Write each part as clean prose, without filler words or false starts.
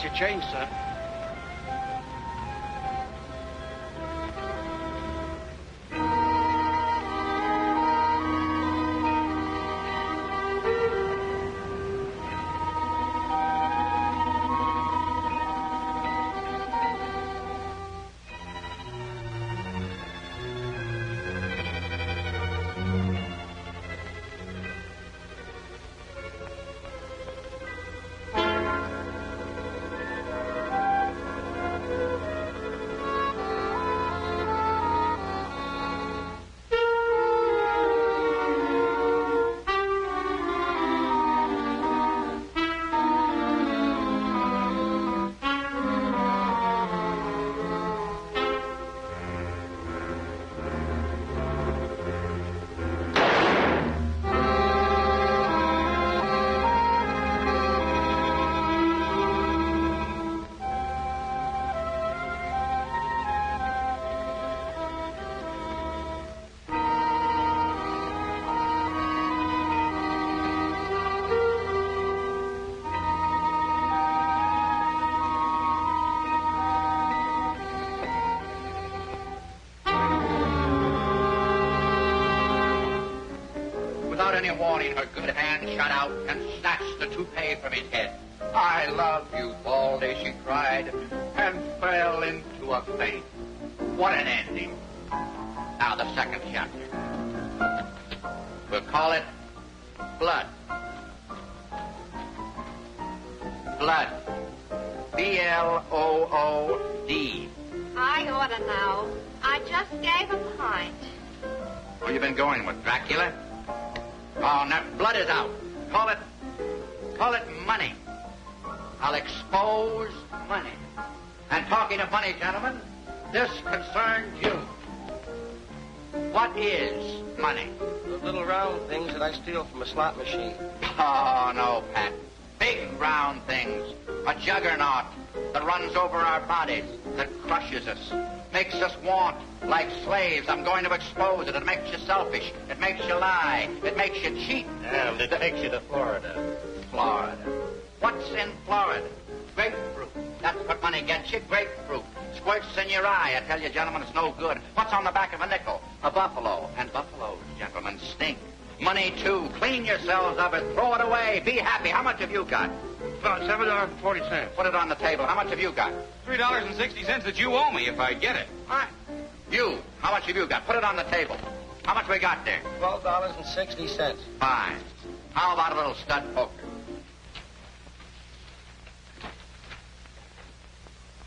Nice your change, sir. Any warning, her good hand shot out and snatched the toupee from his head. I love you, Baldy, she cried, and fell into a faint. What an ending. Now the second chapter. We'll call it Blood. Blood. B-L-O-O-D. I ought to know. I just gave a pint. Where you been going with, Dracula? Oh, now, blood is out. Call it money. I'll expose money. And talking of money, gentlemen, this concerns you. What is money? The little round things that I steal from a slot machine. Oh, no, Pat. Big round things. A juggernaut that runs over our bodies, that crushes us, makes us want like slaves. I'm going to expose it. It makes you selfish. It makes you lie. It makes you cheat. And it takes you to Florida. Florida. What's in Florida? Grapefruit. That's what money gets you, grapefruit. Squirts in your eye. I tell you, gentlemen, it's no good. What's on the back of a nickel? A buffalo. And buffaloes, gentlemen, stink. Money, too. Clean yourselves of it. Throw it away. Be happy. How much have you got? About $7.40. Put it on the table. How much have you got? $3.60 that you owe me if I get it. What? You. How much have you got? Put it on the table. How much we got there? $12.60. Fine. How about a little stud poker?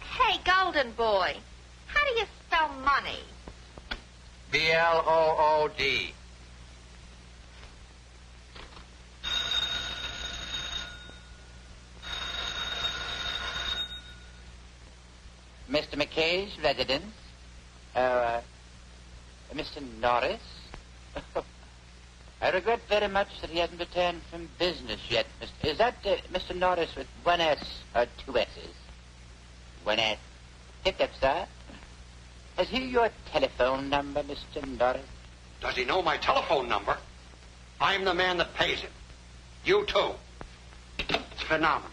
Hey, Golden Boy, how do you spell money? B-L-O-O-D. Mr. Mckay's residence? Mr. Norris? I regret very much that he hasn't returned from business yet. Is that Mr. Norris with one S or two S's? One S. Hiccup, sir. Has he your telephone number, Mr. Norris? Does he know my telephone number? I'm the man that pays him. You too. It's phenomenal.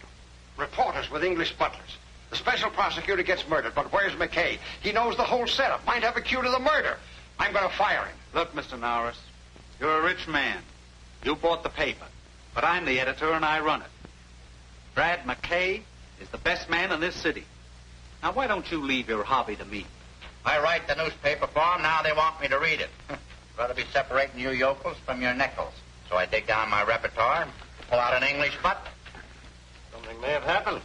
Reporters with English butlers. The special prosecutor gets murdered, but where's Mckay? He knows the whole setup. Might have a cue to the murder. I'm going to fire him. Look, Mr. Norris, you're a rich man. You bought the paper, but I'm the editor and I run it. Brad Mckay is the best man in this city. Now, why don't you leave your hobby to me? I write the newspaper for them. Now they want me to read it. Rather be separating you yokels from your nickels. So I dig down my repertoire and pull out an English butler. Something may have happened.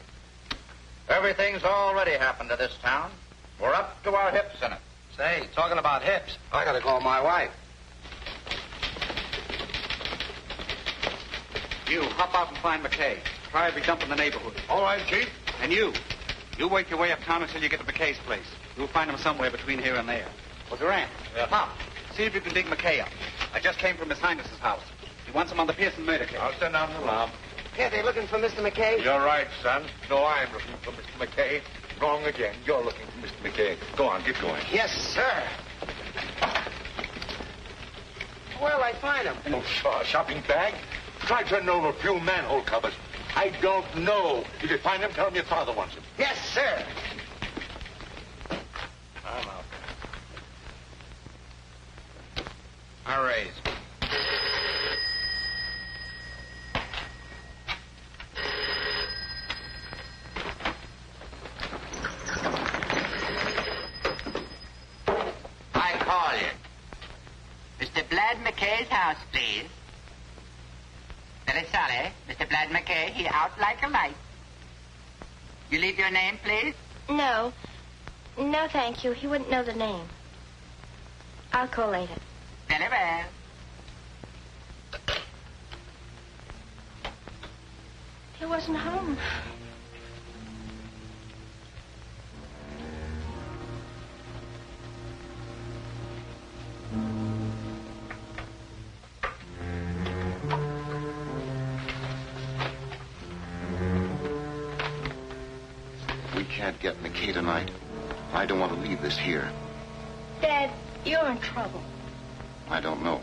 Everything's already happened to this town. We're up to our hips in it. Say, talking about hips, I got to call my wife. You, hop out and find Mckay. Try every dump in the neighborhood. All right, Chief. And you work your way uptown until you get to Mckay's place. You'll find him somewhere between here and there. Well, Durant, hop. See if you can dig Mckay up. I just came from His Highness's house. He wants him on the Pearson murder case. I'll send down the alarm. Yeah, they looking for Mr. Mckay? You're right, son. No, I'm looking for Mr. Mckay. Wrong again. You're looking for Mr. Mckay. Go on, get going. Yes, sir. Where'll I find him? Oh, shopping bag. Try turning over a few manhole covers. I don't know. If you find him, tell him your father wants him. Yes, sir. I'm out. I raise. I call you. Mr. Mckay's house, please. Very sorry. Mr. Mckay, he out like a light. You leave your name, please? No. No, thank you. He wouldn't know the name. I'll call later. Very well. He wasn't home. We can't get Mckay tonight. I don't want to leave this here. Dad, you're in trouble. I don't know.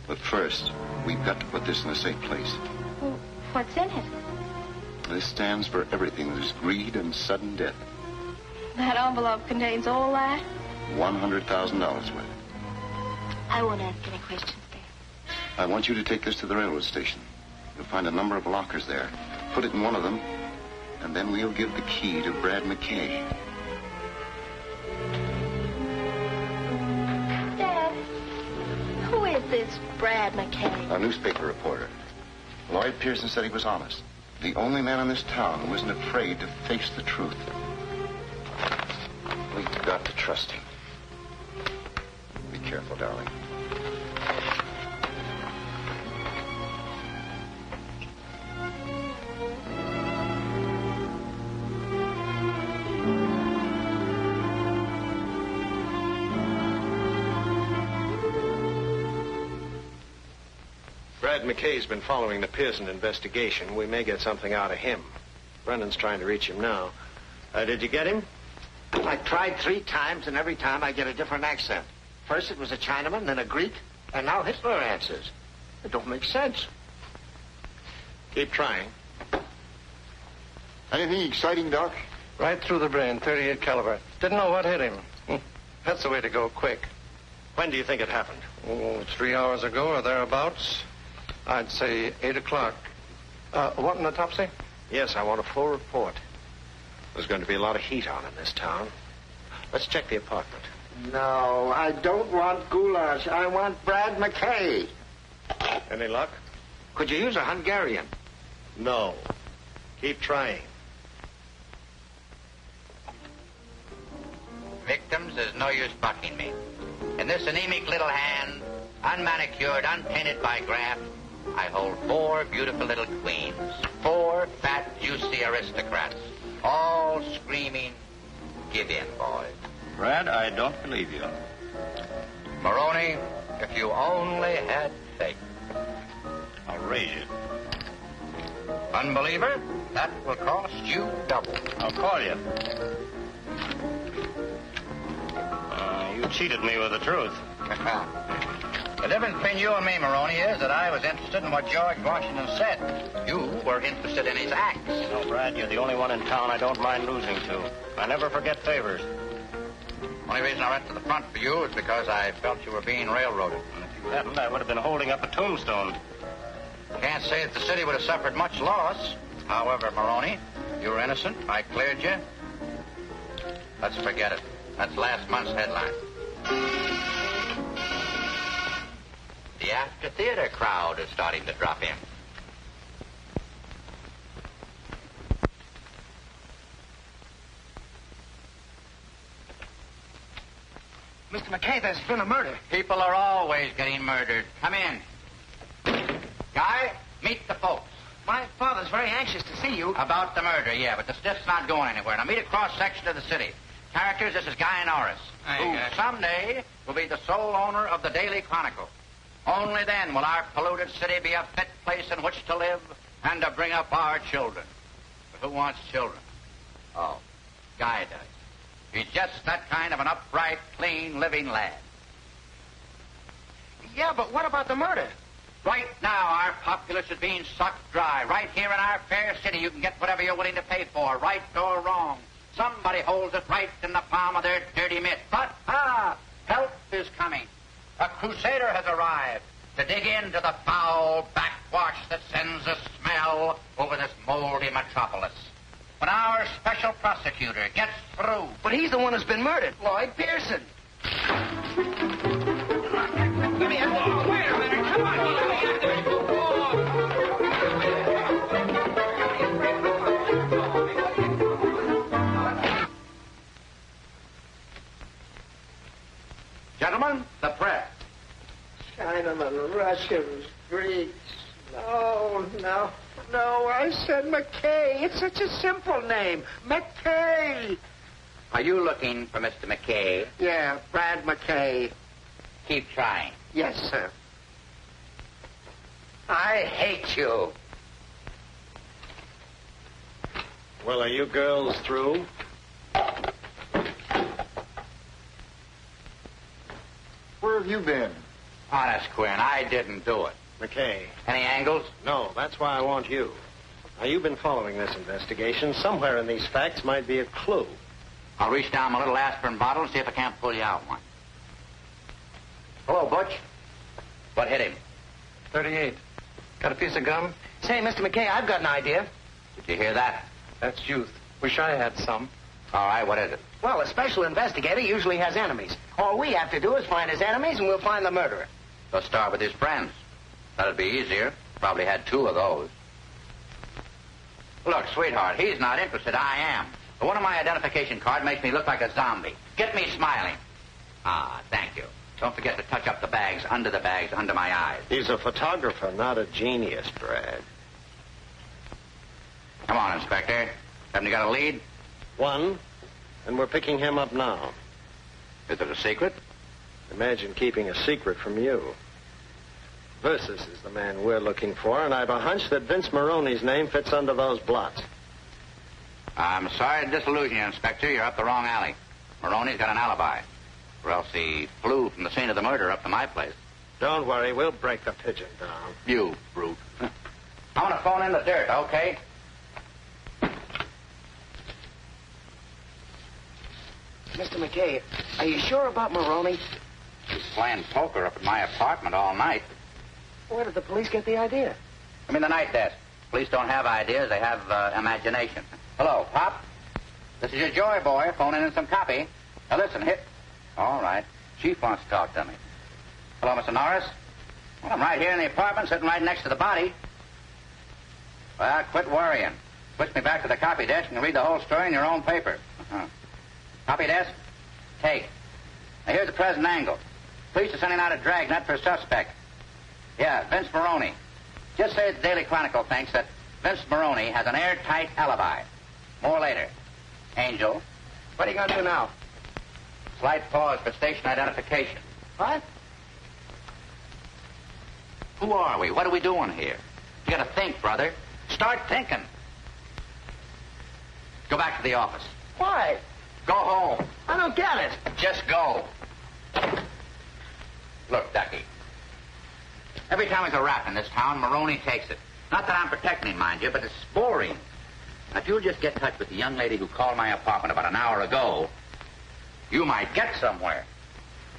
But first, we've got to put this in a safe place. Well, what's in it? This stands for everything. There's greed and sudden death. That envelope contains all that? $100,000 worth. I won't ask any questions, Dad. I want you to take this to the railroad station. You'll find a number of lockers there. Put it in one of them, and then we'll give the key to Brad Mckay. Dad, who is this Brad Mckay? A newspaper reporter. Lloyd Pearson said he was honest. The only man in this town who isn't afraid to face the truth. We've got to trust him. Be careful, darling. Brad Mckay's been following the Pearson investigation. We may get something out of him. Brendan's trying to reach him now. Did you get him? I tried 3 times, and every time I get a different accent. First it was a Chinaman, then a Greek, and now Hitler answers. It don't make sense. Keep trying. Anything exciting, Doc? Right through the brain, 38 caliber. Didn't know what hit him. That's the way to go, quick. When do you think it happened? Oh, 3 hours ago or thereabouts. I'd say 8 o'clock. What an autopsy? Yes, I want a full report. There's going to be a lot of heat on in this town. Let's check the apartment. No, I don't want goulash. I want Brad Mckay. Any luck? Could you use a Hungarian? No. Keep trying. Victims, there's no use bucking me. In this anemic little hand, unmanicured, unpainted by graft, I hold 4 beautiful little queens. 4 fat, juicy aristocrats. All screaming, give in, boys. Brad, I don't believe you. Maroney, if you only had faith. I'll raise you. Unbeliever, that will cost you double. I'll call you. You cheated me with the truth. The difference between you and me, Maroney, is that I was interested in what George Washington said. You were interested in his acts. No, Brad, you're the only one in town I don't mind losing to. I never forget favors. Only reason I went to the front for you is because I felt you were being railroaded. And if you hadn't, I would have been holding up a tombstone. Can't say that the city would have suffered much loss. However, Maroney, you were innocent. I cleared you. Let's forget it. That's last month's headline. The after theater crowd is starting to drop in. Mr. Mckay, there's been a murder. People are always getting murdered. Come in. Guy, meet the folks. My father's very anxious to see you. About the murder, yeah, but the stiff's not going anywhere. Now meet a cross-section of the city. Characters, this is Guy Norris, who someday will be the sole owner of the Daily Chronicle. Only then will our polluted city be a fit place in which to live and to bring up our children. But who wants children? Oh, Guy does. He's just that kind of an upright, clean, living lad. Yeah, but what about the murder? Right now, our populace is being sucked dry. Right here in our fair city, you can get whatever you're willing to pay for, right or wrong. Somebody holds it right in the palm of their dirty mitt. But, help is coming. A crusader has arrived to dig into the foul backwash that sends a smell over this moldy metropolis. When our special prosecutor gets through... But he's the one who's been murdered, Lloyd Pearson. Give me a ball. Wait a minute. Come on. Gentlemen, the press. Chinaman, Russians, Greeks. No, I said Mckay. It's such a simple name. Mckay. Are you looking for Mr. Mckay? Yeah, Brad Mckay. Keep trying. Yes, sir. I hate you. Well, are you girls through? Where have you been? Honest, Quinn, I didn't do it. Mckay. Any angles? No, that's why I want you. Now, you've been following this investigation. Somewhere in these facts might be a clue. I'll reach down my little aspirin bottle and see if I can't pull you out one. Hello, Butch. What hit him? 38. Got a piece of gum? Say, Mr. Mckay, I've got an idea. Did you hear that? That's youth. Wish I had some. All right, what is it? Well, a special investigator usually has enemies. All we have to do is find his enemies, and we'll find the murderer. Let's start with his friends. That'd be easier. Probably had 2 of those. Look, sweetheart, he's not interested. I am. The one on my identification card makes me look like a zombie. Get me smiling. Thank you. Don't forget to touch up the bags under my eyes. He's a photographer, not a genius, Brad. Come on, Inspector. Haven't you got a lead? One, and we're picking him up now. Is it a secret? Imagine keeping a secret from you. Versus is the man we're looking for, and I've a hunch that Vince Maroney's name fits under those blots. I'm sorry to disillusion you, Inspector. You're up the wrong alley. Maroney's got an alibi. Or else he flew from the scene of the murder up to my place. Don't worry, we'll break the pigeon down. You brute. I want to phone in the dirt, okay? Mr. Mckay, are you sure about Maroney? He's playing poker up at my apartment all night. Where did the police get the idea? I'm in the night desk. Police don't have ideas, they have imagination. Hello, Pop. This is your Joy boy phoning in some copy. Now listen, hit. All right. Chief wants to talk to me. Hello, Mr. Norris. Well, I'm right here in the apartment, sitting right next to the body. Well, quit worrying. Switch me back to the copy desk and read the whole story in your own paper. Copy desk? Take. Now, here's the present angle. Police are sending out a dragnet for a suspect. Yeah, Vince Maroney. Just say the Daily Chronicle thinks that Vince Maroney has an airtight alibi. More later. Angel. What are you going to do now? Slight pause for station identification. What? Who are we? What are we doing here? You got to think, brother. Start thinking. Go back to the office. Why? Go home. I don't get it. Just go. Look, Ducky. Every time there's a rap in this town, Maroney takes it. Not that I'm protecting him, mind you, but it's boring. Now, if you'll just get in touch with the young lady who called my apartment about an hour ago, you might get somewhere.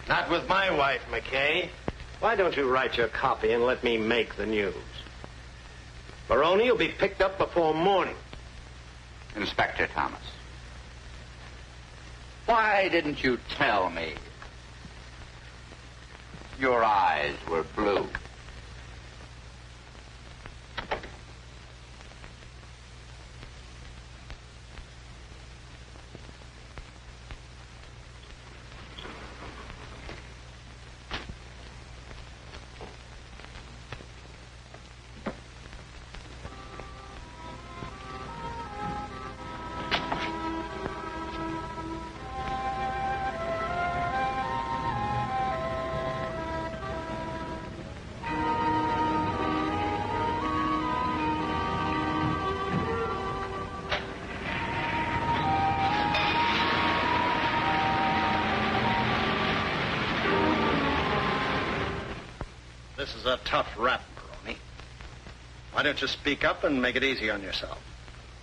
Not with my wife, Mckay. Why don't you write your copy and let me make the news? Maroney will be picked up before morning. Inspector Thomas. Why didn't you tell me? Your eyes were blue. This is a tough rap, Why don't you speak up and make it easy on yourself?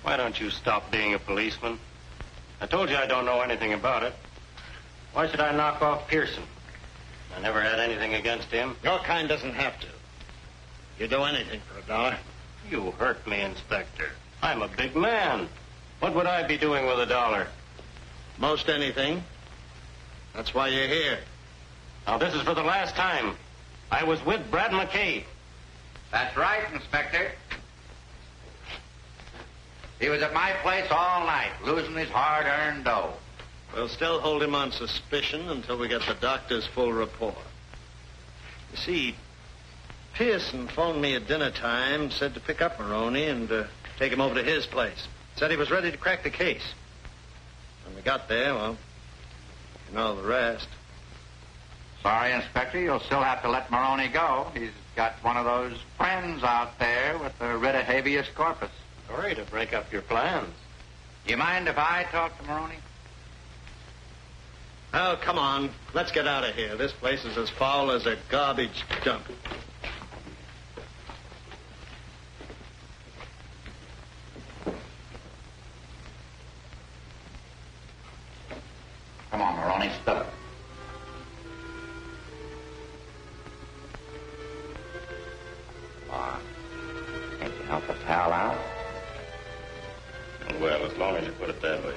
Why don't you stop being a policeman? I told you I don't know anything about it. Why should I knock off Pearson? I never had anything against him. Your kind doesn't have to. You do anything for $1. You hurt me, Inspector. I'm a big man. What would I be doing with $1? Most anything. That's why you're here. Now, this is for the last time. I was with Brad Mckay. That's right, Inspector. He was at my place all night, losing his hard-earned dough. We'll still hold him on suspicion until we get the doctor's full report. You see, Pearson phoned me at dinner time, said to pick up Maroney and take him over to his place. Said he was ready to crack the case. When we got there, well, you know the rest. Sorry, Inspector, you'll still have to let Maroney go. He's got one of those friends out there with the writ of habeas corpus. Sorry to break up your plans. You mind if I talk to Maroney? Oh, come on. Let's get out of here. This place is as foul as a garbage dump. Come on, Maroney, spill it. Can't you help a pal out? Well, as long as you put it that way.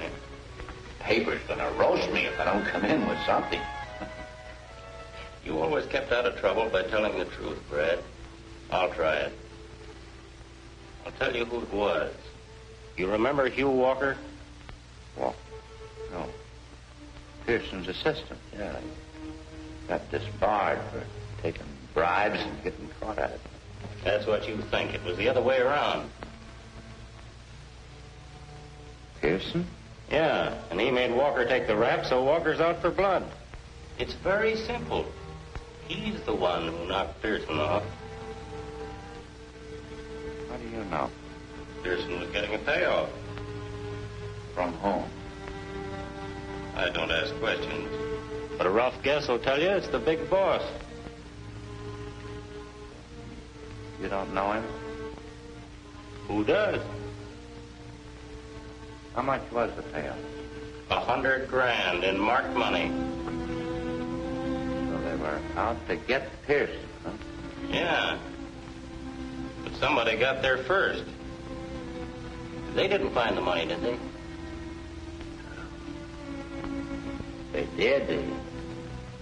Paper's gonna roast me if I don't come in with something. You always kept out of trouble by telling the truth, Brad. I'll try it. I'll tell you who it was. You remember Hugh Walker? Walker? No. Pearson's assistant. Yeah. He got disbarred for taking bribes and getting caught at it. That's what you think. It was the other way around. Pearson? Yeah, and he made Walker take the rap, so Walker's out for blood. It's very simple. He's the one who knocked Pearson off. How do you know? Pearson was getting a payoff. From whom? I don't ask questions. But a rough guess will tell you it's the big boss. You don't know him? Who does? How much was the payoff? $100 grand in marked money. So they were out to get Pearson, huh? Yeah. But somebody got there first. They didn't find the money, did they? They did. The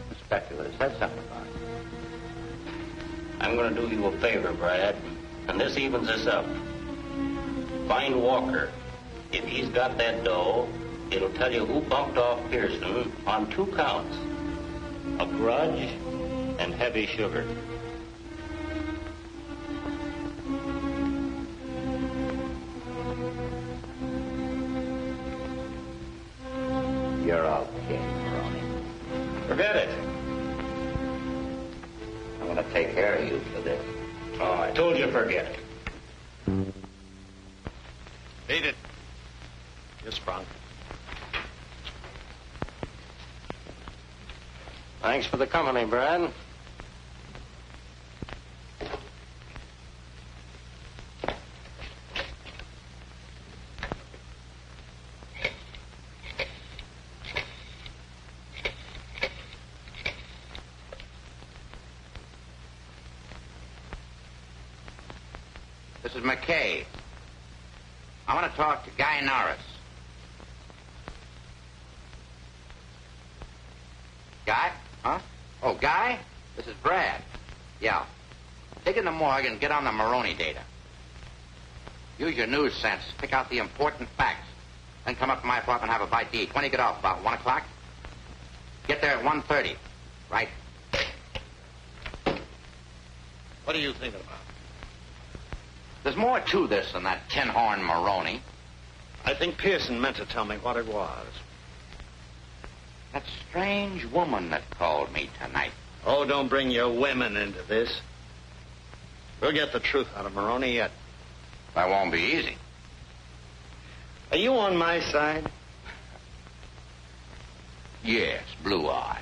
inspector would have said something about it. I'm going to do you a favor, Brad, and this evens us up. Find Walker. If he's got that dough, it'll tell you who bumped off Pearson on 2 counts. A grudge and heavy sugar. You're okay, Maroney. Forget it. I'm going to take care of you for this. Oh, I told you forget it. Beat it. You're sprung. Thanks for the company, Brad. This is Mckay. I want to talk to Guy Norris. Guy? Huh? Oh, Guy? This is Brad. Yeah. Dig in the morgue and get on the Maroney data. Use your news sense. Pick out the important facts. Then come up to my apartment and have a bite to eat. When do you get off? About 1 o'clock? Get there at 1:30. Right? What are you thinking about? There's more to this than that tin-horn Maroney. I think Pearson meant to tell me what it was. That strange woman that called me tonight. Oh, don't bring your women into this. We'll get the truth out of Maroney yet. That won't be easy. Are you on my side? Yes, blue eyes.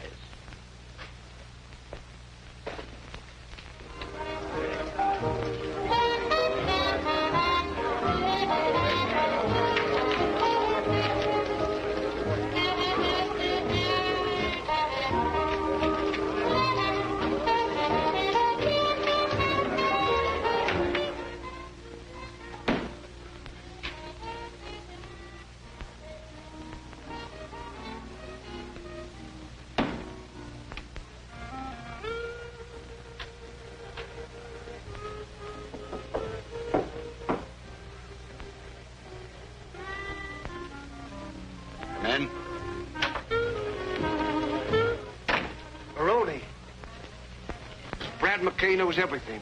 Brad Mckay knows everything.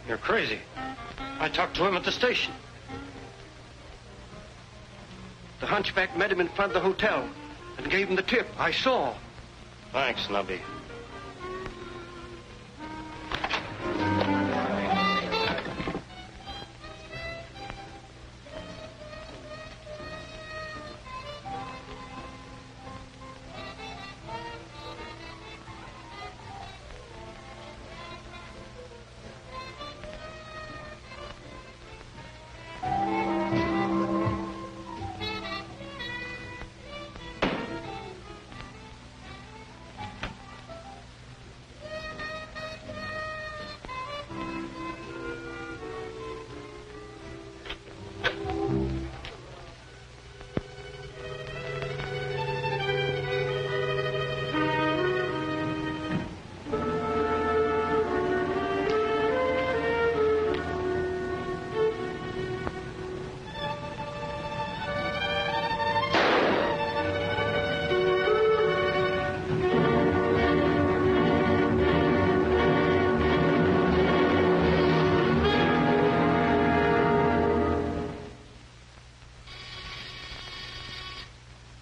You're crazy. I talked to him at the station. The hunchback met him in front of the hotel and gave him the tip. I saw. Thanks, Nubby.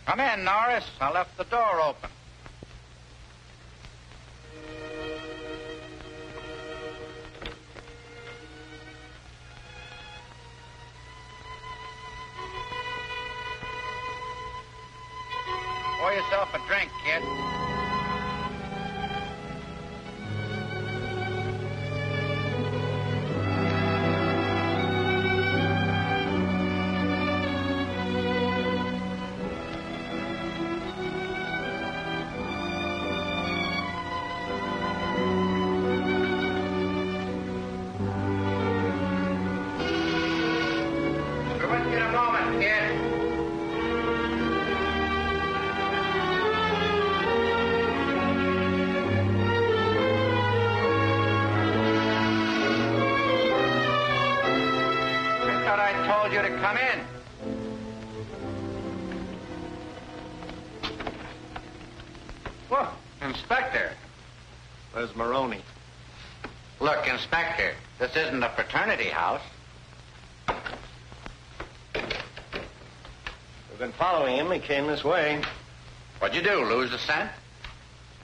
Come in, Norris. I left the door open. Pour yourself a drink, kid. You to come in. Whoa, Inspector. Where's Maroney? Look, Inspector, this isn't a fraternity house. We've been following him. He came this way. What'd you do, lose the scent?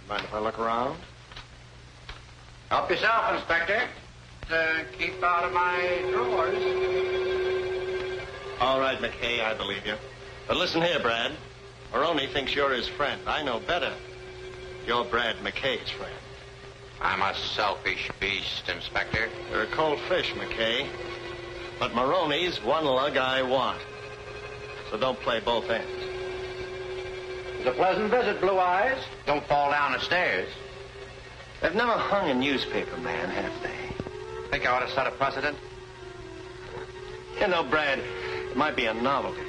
Mind if I look around? Help yourself, Inspector. Keep out of my drawers. All right, Mckay, I believe you. But listen here, Brad. Maroney thinks you're his friend. I know better. You're Brad Mckay's friend. I'm a selfish beast, Inspector. You're a cold fish, Mckay. But Maroney's one lug I want. So don't play both ends. It's a pleasant visit, Blue Eyes. Don't fall down the stairs. They've never hung a newspaperman, have they? Think I ought to set a precedent? You know, Brad, it might be a novelty.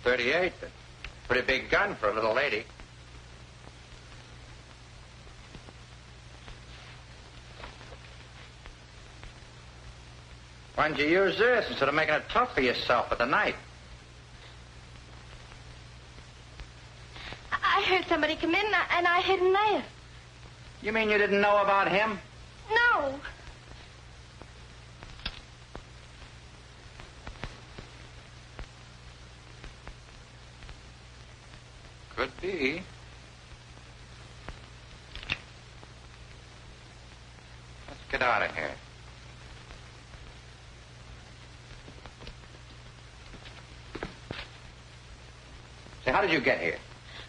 .38. Pretty big gun for a little lady. Why'd you use this instead of making it tough for yourself with a knife? I heard somebody come in and I hid in there. You mean you didn't know about him? No. Could be. Get out of here. Say, how did you get here?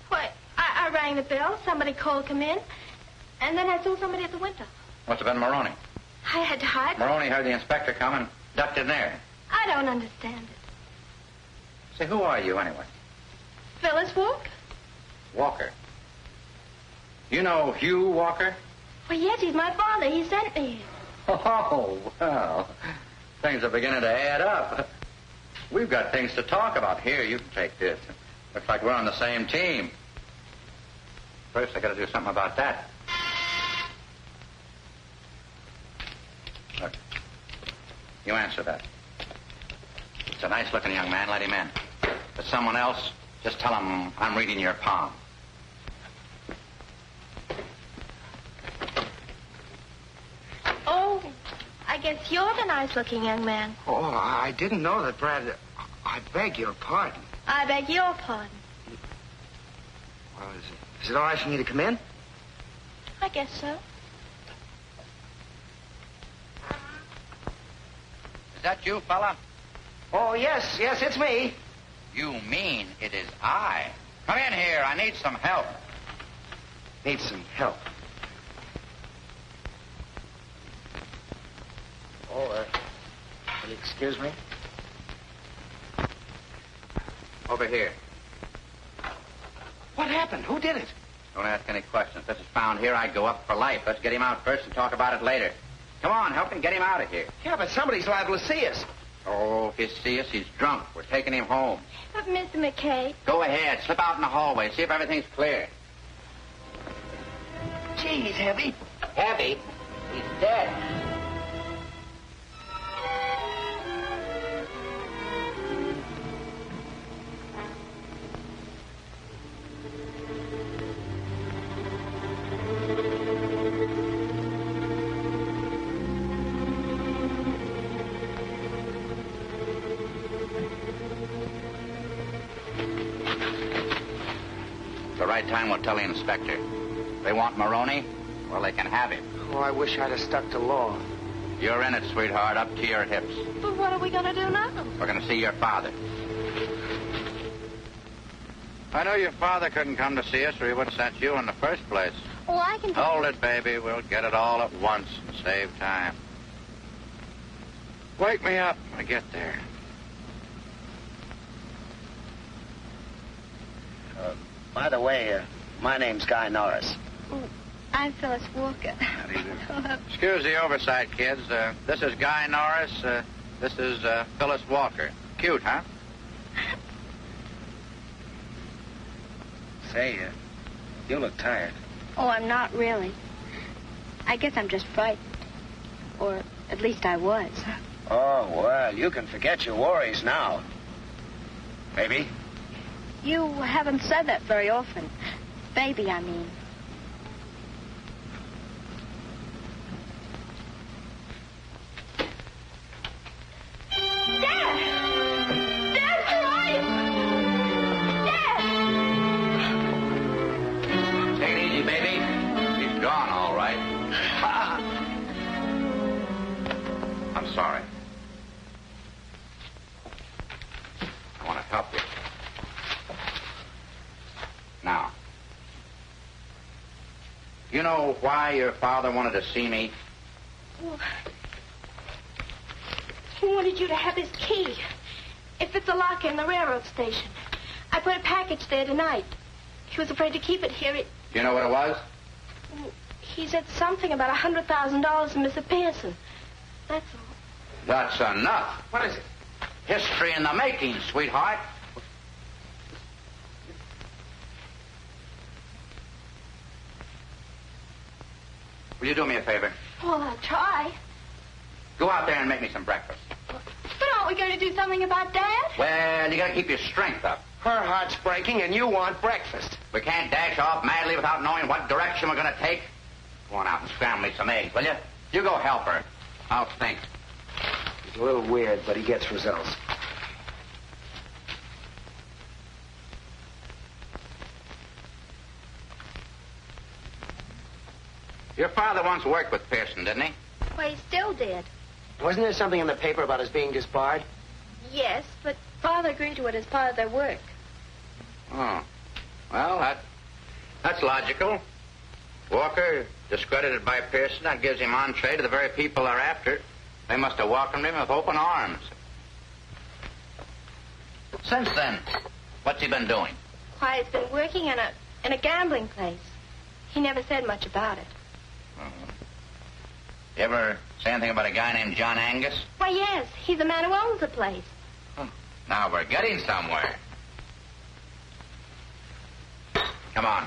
Why, I rang the bell. Somebody called, come in. And then I saw somebody at the window. Must have been Maroney. I had to hide. Maroney heard the inspector come and ducked in there. I don't understand it. Say, who are you anyway? Phyllis Walker? Walker. You know Hugh Walker? Well, yes, he's my father. He sent me here. Oh, well, things are beginning to add up. We've got things to talk about. Here, you can take this. Looks like we're on the same team. First, I got to do something about that. Look, you answer that. It's a nice-looking young man. Let him in. If it's someone else, just tell him I'm reading your palm. Oh, I guess you're the nice-looking young man. Oh, I didn't know that, Brad. I beg your pardon. I beg your pardon. Well, is it all right for me to come in? I guess so. Is that you, fella? Oh, yes, it's me. You mean it is I. Come in here. I need some help. Need some help. Oh, will you excuse me? Over here. What happened? Who did it? Don't ask any questions. If this is found here, I'd go up for life. Let's get him out first and talk about it later. Come on, help him get him out of here. Yeah, but somebody's liable to see us. Oh, if you see us, he's drunk. We're taking him home. But, Mr. Mckay... Go ahead. Slip out in the hallway. See if everything's clear. Gee, he's heavy. Heavy? He's dead. The right time will tell the inspector. They want Maroney? Well, they can have him. Oh, I wish I'd have stuck to law. You're in it, sweetheart, up to your hips. But what are we going to do now? We're going to see your father. I know your father couldn't come to see us or he would have sent you in the first place. Oh, I can... Hold it, baby. We'll get it all at once and save time. Wake me up when I get there. By the way, my name's Guy Norris. Oh, I'm Phyllis Walker. How do you do? Excuse the oversight, kids. This is Guy Norris. This is Phyllis Walker. Cute, huh? Say, you look tired. Oh, I'm not really. I guess I'm just frightened. Or at least I was. Oh, well, you can forget your worries now. Maybe. You haven't said that very often. Baby, I mean. Dad! Dad's alive! Dad! Take it easy, baby. He's gone, all right. I'm sorry. I want to help you. Now, you know why your father wanted to see me? Well, he wanted you to have his key. If it's a locker in the railroad station. I put a package there tonight. He was afraid to keep it here. You know what it was? He said something about $100,000 from Mr. Pearson. That's all. That's enough. What is it? History in the making, sweetheart. Will you do me a favor? Well, I'll try. Go out there and make me some breakfast. But aren't we going to do something about Dad? Well, you got to keep your strength up. Her heart's breaking and you want breakfast. We can't dash off madly without knowing what direction we're going to take. Go on out and scramble me some eggs, will you? You go help her. I'll think. He's a little weird, but he gets results. Your father once worked with Pearson, didn't he? Why, he's still dead. Wasn't there something in the paper about his being disbarred? Yes, but Father agreed to it as part of their work. Oh. Well, that's logical. Walker, discredited by Pearson, that gives him entree to the very people they're after. They must have welcomed him with open arms. Since then, what's he been doing? Why, he's been working in a gambling place. He never said much about it. You ever say anything about a guy named John Angus? Why, yes, he's the man who owns the place. Now we're getting somewhere. Come on.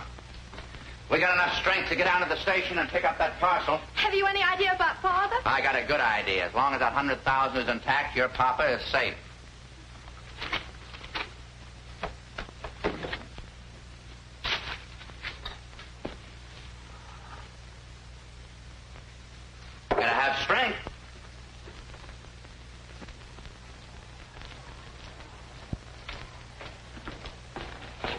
We got enough strength to get down to the station and pick up that parcel. Have you any idea about Father? I got a good idea. As long as that 100,000 is intact, your papa is safe. Gotta have strength.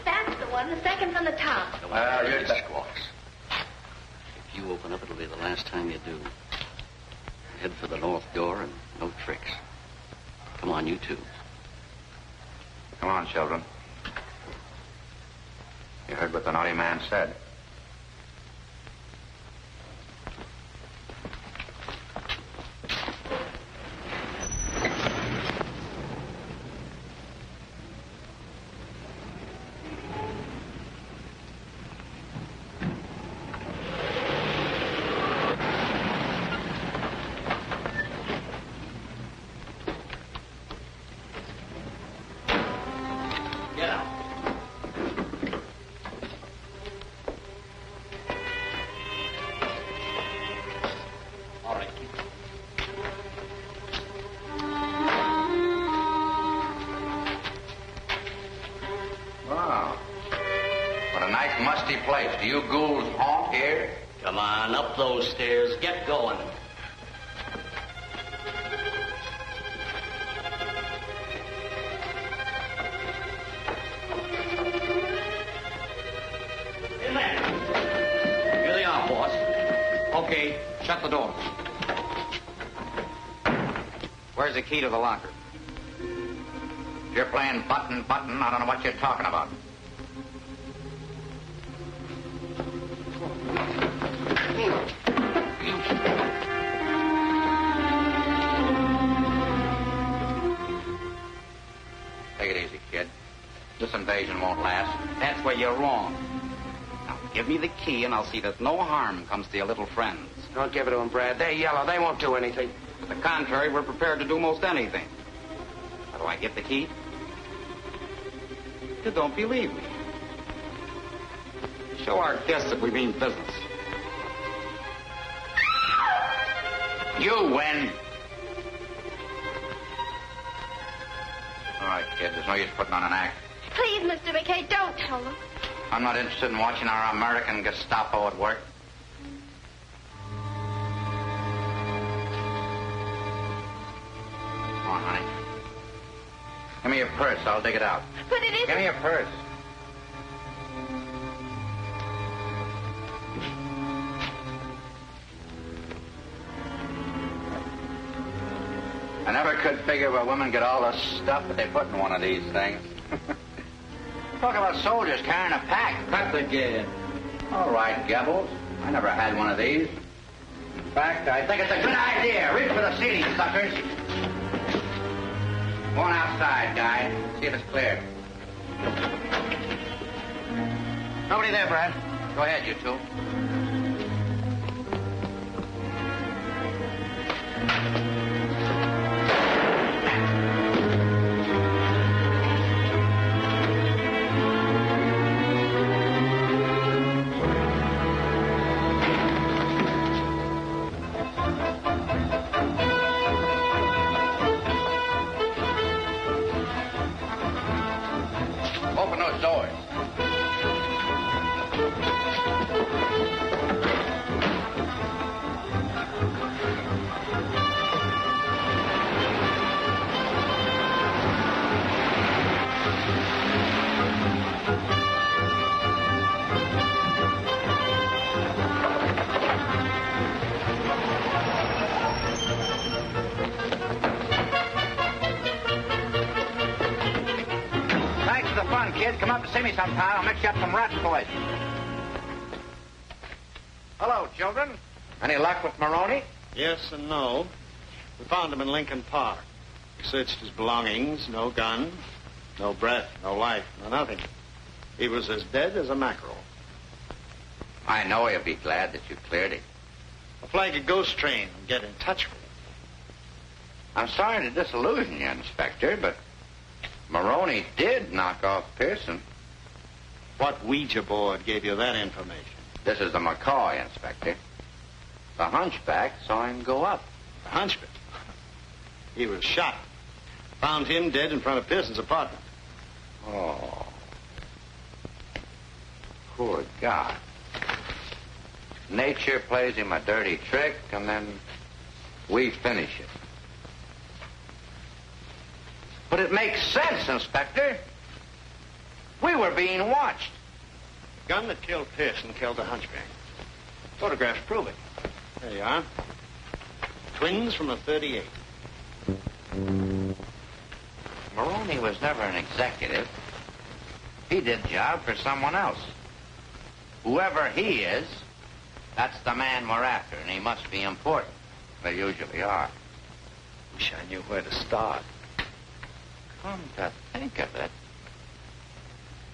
That's the one, the second from the top. Well, you're the squawks. If you open up, it'll be the last time you do. Head for the north door and no tricks. Come on, you two. Come on, children. You heard what the naughty man said. Place. Do you ghouls haunt here? Come on, up those stairs. Get going. In there. Here they are, boss. Okay, shut the doors. Where's the key to the locker? If you're playing button, I don't know what you're talking about. Take it easy, kid. This invasion won't last. That's where you're wrong. Now, give me the key, and I'll see that no harm comes to your little friends. Don't give it to them, Brad. They're yellow. They won't do anything. To the contrary, we're prepared to do most anything. How do I get the key? You don't believe me. Show our guests that we mean business. You win. All right, kid. There's no use putting on an act. Please, Mr. Mckay, don't tell them. I'm not interested in watching our American Gestapo at work. Come on, honey. Give me your purse. I'll dig it out. But it isn't... Give me your purse. I never could figure where women get all the stuff that they put in one of these things. Talk about soldiers carrying a pack. Cut the gad. All right, Gebbles. I never had one of these. In fact, I think it's a good idea. Reach for the ceiling, suckers. Go on outside, guy. See if it's clear. Nobody there, Brad. Go ahead, you two. Open those doors. on, kid. Come up and see me sometime. I'll mix you up some rat poison. Hello, children. Any luck with Maroney? Yes and no. We found him in Lincoln Park. We searched his belongings. No gun, no breath, no life, no nothing. He was as dead as a mackerel. I know he'll be glad that you cleared him. I'll flag a ghost train and get in touch with him. I'm sorry to disillusion you, Inspector, but Maroney did knock off Pearson. What Ouija board gave you that information? This is the Mckay, Inspector. The hunchback saw him go up. The hunchback? He was shot. Found him dead in front of Pearson's apartment. Oh. Poor guy. Nature plays him a dirty trick, and then we finish it. But it makes sense, Inspector. We were being watched. The gun that killed Pearson killed the hunchback. Photographs prove it. There you are. Twins from a 38. Maroney was never an executive. He did job for someone else. Whoever he is, that's the man we're after, and he must be important. They usually are. Wish I knew where to start. Come to think of it,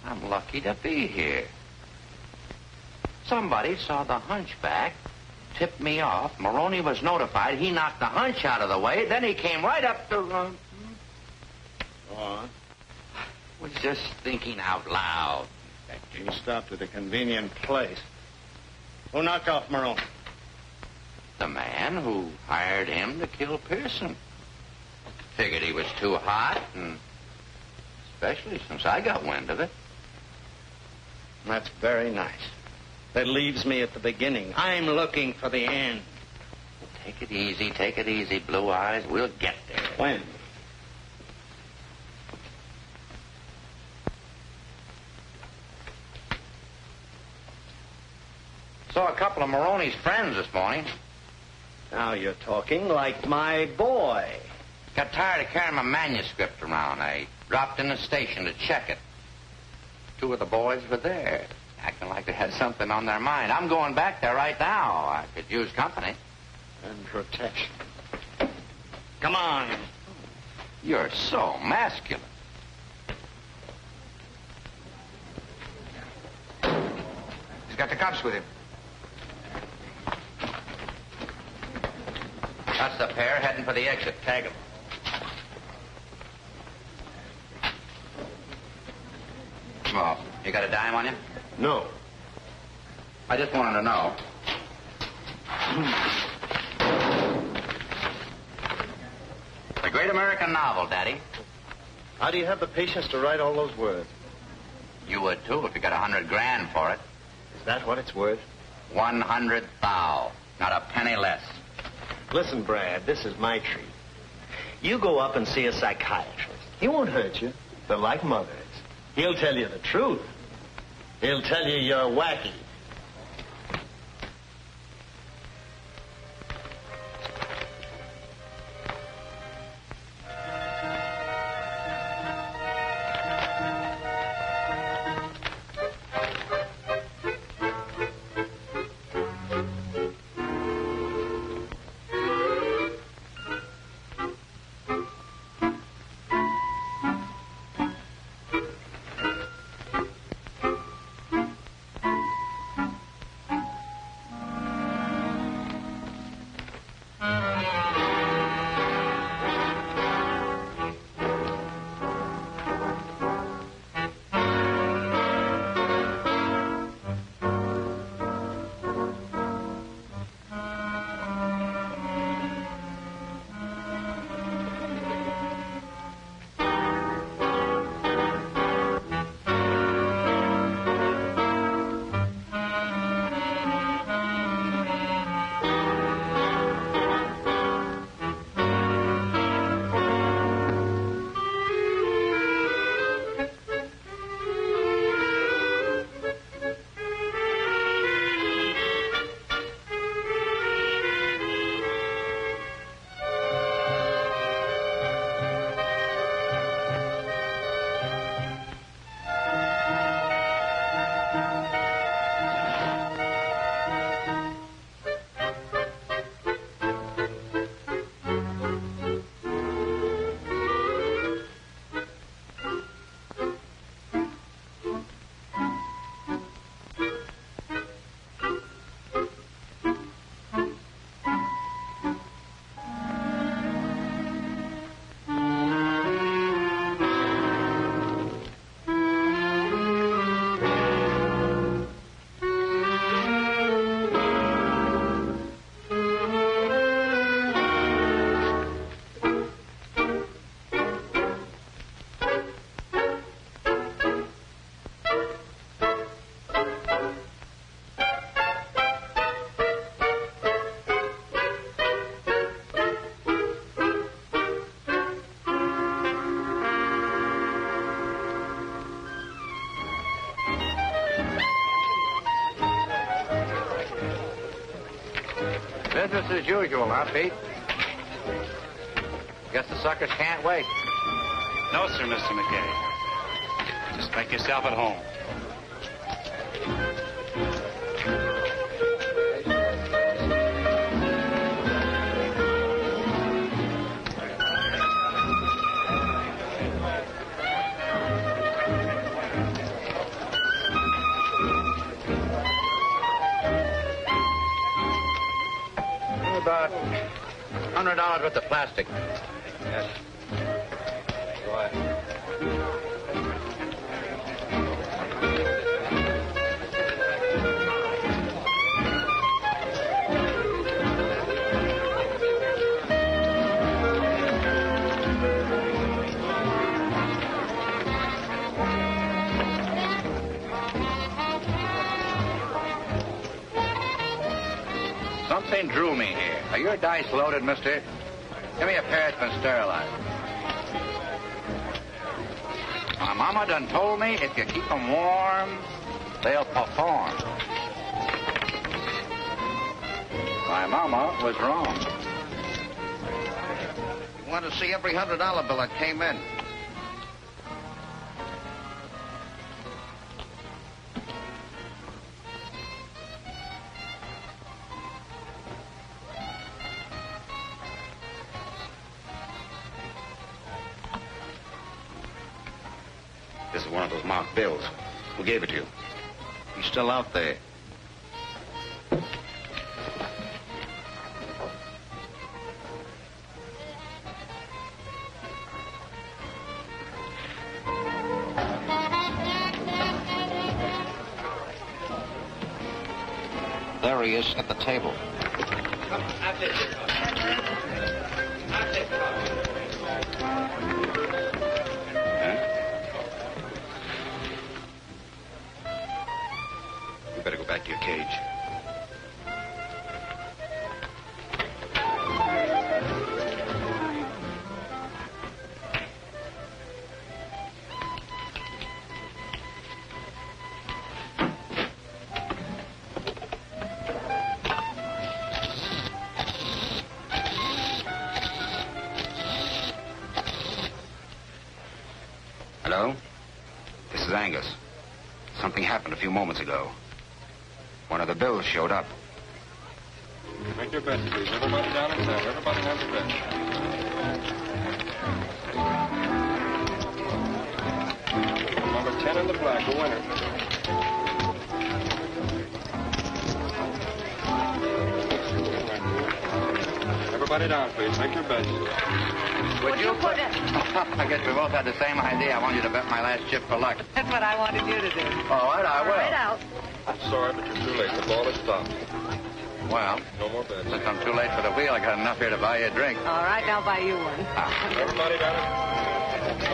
I'm lucky to be here. Somebody saw the hunchback, tipped me off. Maroney was notified. He knocked the hunch out of the way. Then he came right up to... Go on. Was just thinking out loud. You stopped at a convenient place. Who knocked off Maroney? The man who hired him to kill Pearson. Figured he was too hot, and especially since I got wind of it. That's very nice. That leaves me at the beginning. I'm looking for the end. Take it easy, Blue Eyes. We'll get there. When? Saw a couple of Maroney's friends this morning. Now you're talking like my boy. Got tired of carrying my manuscript around. I dropped in the station to check it. Two of the boys were there, acting like they had something on their mind. I'm going back there right now. I could use company. And protection. Come on. You're so masculine. He's got the cops with him. That's the pair heading for the exit. Tag them. Oh, you got a dime on you? No. I just wanted to know. The great American novel, Daddy. How do you have the patience to write all those words? You would, too, if you got $100,000 for it. Is that what it's worth? 100,000. Not a penny less. Listen, Brad, this is my treat. You go up and see a psychiatrist. He won't hurt you. They're like mothers. He'll tell you the truth. He'll tell you you're wacky. Business as usual, huh, Pete? Guess the suckers can't wait. No, sir, Mr. Mckay. Just make yourself at home. About $100 worth of plastic. Yes. Go ahead. Something drew me here. Are your dice loaded, mister? Give me a pair that's been sterilized. My mama done told me if you keep them warm, they'll perform. My mama was wrong. You want to see every $100 bill that came in. This is one of those marked bills. Who gave it to you? He's still out there. There he is at the table. That's it. That's it. You better go back to your cage. Hello? This is Angus. Something happened a few moments ago. One of the bills showed up. Make your best, please. Everybody down in cell. Everybody has a bed. Number 10 in the black, the winner. Everybody down, please. Make your bets. Would you put it? I guess we both had the same idea. I want you to bet my last chip for luck. That's what I wanted you to do. All right, I will. Right out. I'm sorry, but you're too late. The ball is stopped. Well, No more bets. since I'm too late for the wheel, I got enough here to buy you a drink. All right, I'll buy you one. Everybody down.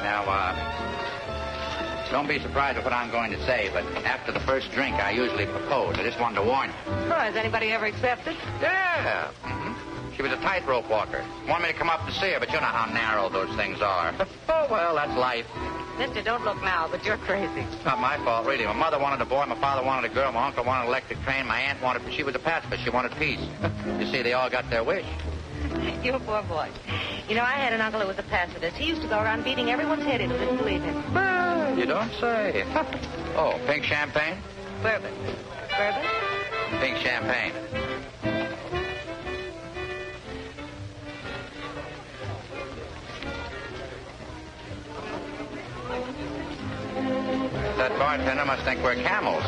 Now, don't be surprised at what I'm going to say, but after the first drink, I usually propose. I just wanted to warn you. Oh, has anybody ever accepted? Yeah. She was a tightrope walker. Wanted me to come up to see her, but you know how narrow those things are. Oh, well, that's life. Mister, don't look now, but you're crazy. It's not my fault, really. My mother wanted a boy, my father wanted a girl, my uncle wanted an electric train, my aunt wanted... She was a pacifist. She wanted peace. You see, they all got their wish. You poor boy. You know, I had an uncle who was a pacifist. He used to go around beating everyone's head in who didn't believe him. You don't say. Oh, pink champagne? Bourbon. Bourbon? Pink champagne. That bartender must think we're camels.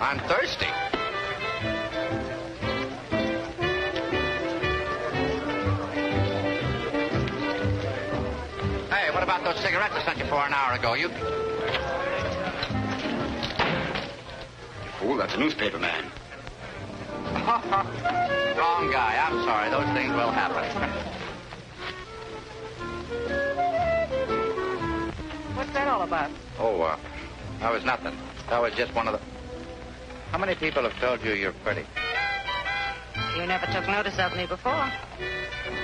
I'm thirsty. Hey, what about those cigarettes I sent you for an hour ago? You Fool, that's a newspaperman. Wrong guy. I'm sorry. Those things will happen. What's that all about? Oh, that was nothing. That was just one of the... How many people have told you you're pretty? You never took notice of me before.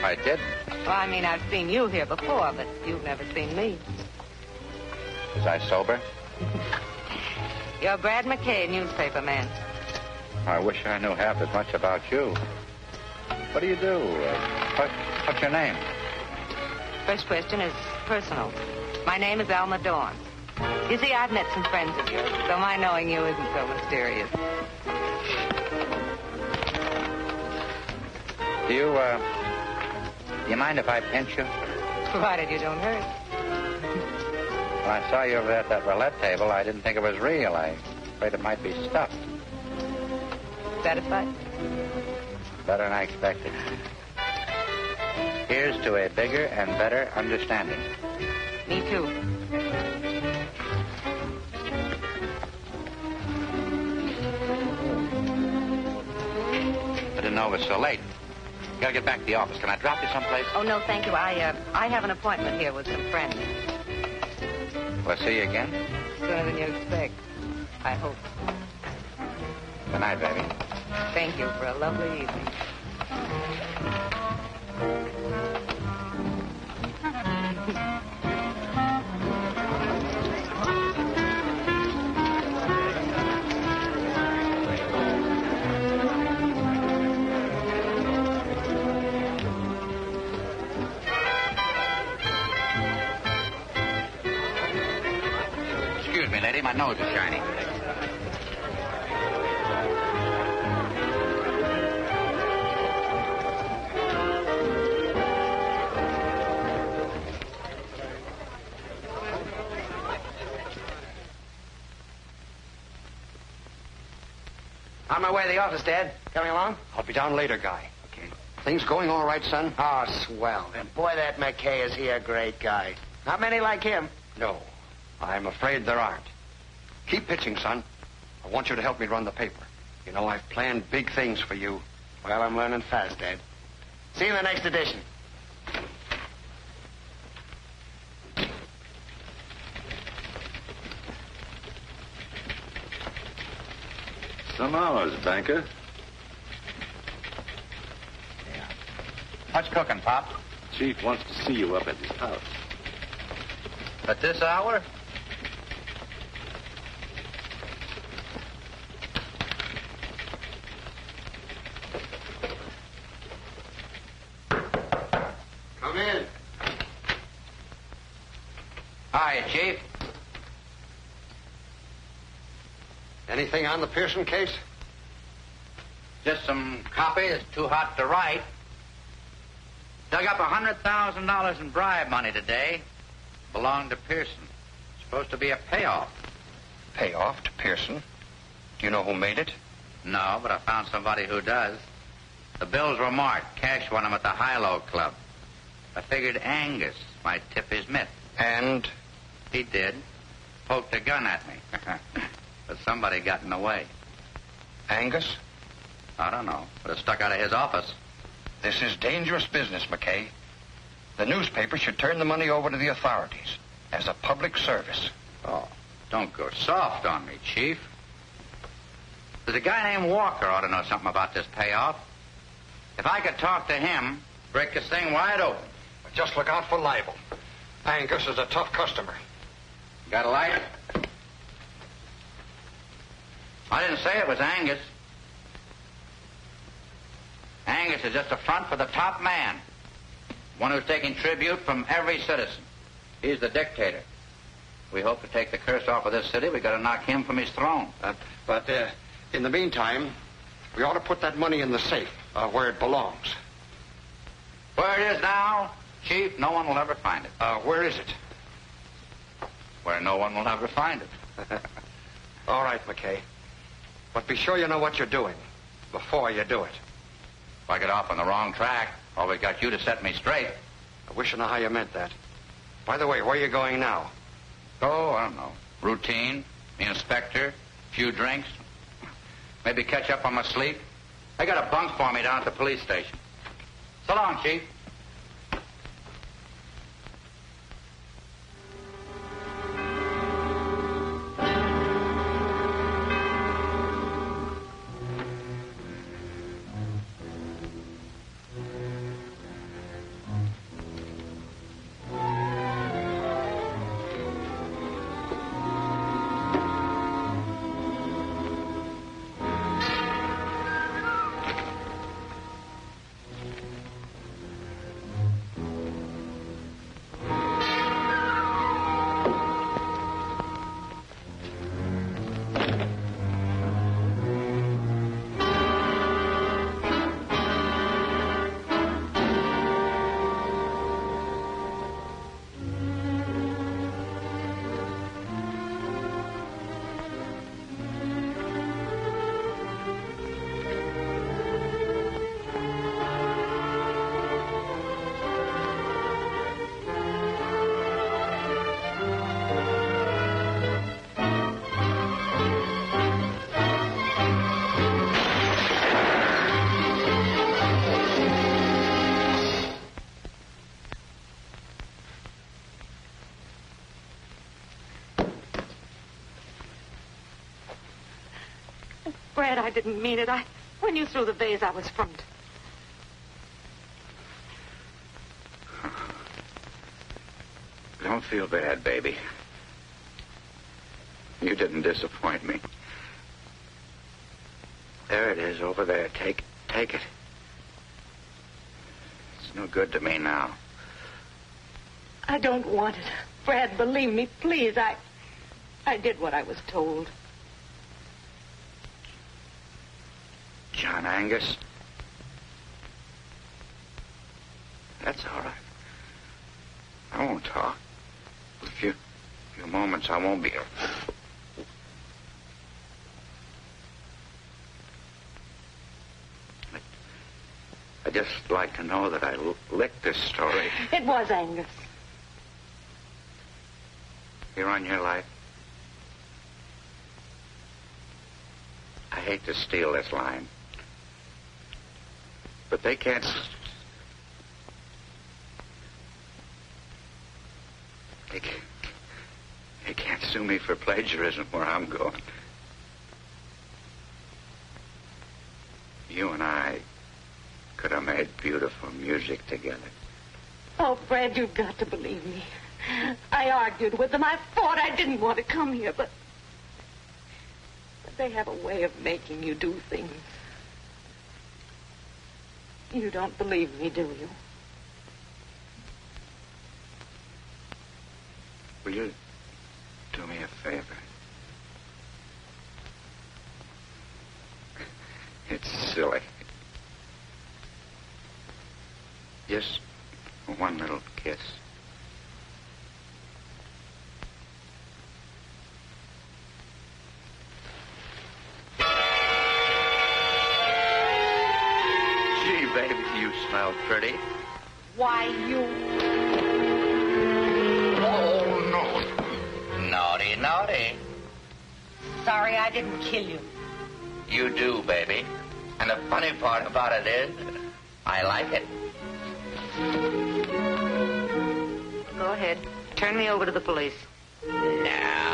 I did. Well, I mean, I've seen you here before, but you've never seen me. Was I sober? You're Brad Mckay, newspaperman. I wish I knew half as much about you. What do you do? What's your name? First question is personal. My name is Alma Dawn. You see, I've met some friends of yours, so my knowing you isn't so mysterious. Do you mind if I pinch you? Provided you don't hurt. When I saw you over there at that roulette table, I didn't think it was real. I afraid it might be stuffed. Satisfied? Better than I expected. Here's to a bigger and better understanding. Me too. I didn't know it was so late. Gotta get back to the office. Can I drop you someplace? Oh, no, thank you. I have an appointment here with some friends. We'll see you again? Sooner than you expect. I hope. Good night, baby. Thank you for a lovely evening. Excuse me, lady. My nose is shiny. On my way to the office, Dad. Coming along? I'll be down later, Guy. Okay. Things going all right, son? Oh, swell. And boy, that Mckay, is he a great guy. Not many like him. No. I'm afraid there aren't. Keep pitching, son. I want you to help me run the paper. You know, I've planned big things for you. Well, I'm learning fast, Dad. See you in the next edition. Some hours, banker. Yeah. What's cooking, Pop? Chief wants to see you up at his house. At this hour? Come in. Hi, Chief. Anything on the Pearson case? Just some copy that's too hot to write. Dug up $100,000 in bribe money today. Belonged to Pearson. Supposed to be a payoff. Payoff to Pearson? Do you know who made it? No, but I found somebody who does. The bills were marked. Cash won them at the High-Low Club. I figured Angus might tip his mitt. And? He did. Poked a gun at me. But somebody got in the way. Angus? I don't know, but it stuck out of his office. This is dangerous business, Mckay. The newspaper should turn the money over to the authorities as a public service. Oh, don't go soft on me, Chief. There's a guy named Walker ought to know something about this payoff. If I could talk to him, break this thing wide open. But just look out for libel. Angus is a tough customer. Got a light? I didn't say it was Angus. Angus is just a front for the top man. One who's taking tribute from every citizen. He's the dictator. We hope to take the curse off of this city. We got to knock him from his throne. But in the meantime, we ought to put that money in the safe where it belongs. Where it is now, Chief, no one will ever find it. Where is it? Where no one will ever find it. All right, Mckay. But be sure you know what you're doing before you do it. If I get off on the wrong track, always got you to set me straight. I wish I knew how you meant that. By the way, where are you going now? Oh, I don't know. Routine, the inspector, few drinks. Maybe catch up on my sleep. They got a bunk for me down at the police station. So long, Chief. Brad, I didn't mean it. When you threw the vase, I was frightened. Don't feel bad, baby. You didn't disappoint me. There it is, over there. Take it. It's no good to me now. I don't want it. Brad, believe me, please. I did what I was told. John Angus? That's all right. I won't talk. For a few moments, I won't be here. I'd just like to know that I licked this story. It was Angus. You're on your life. I hate to steal this line. But they can't... They can't sue me for plagiarism where I'm going. You and I could have made beautiful music together. Oh, Brad, you've got to believe me. I argued with them. I fought. I didn't want to come here, but they have a way of making you do things. You don't believe me, do you? Will you do me a favor? It's silly. Just one little kiss. Gee, baby, you smell pretty. Why, you... Oh, no. Naughty, naughty. Sorry I didn't kill you. You do, baby. And the funny part about it is, I like it. Go ahead. Turn me over to the police. Now.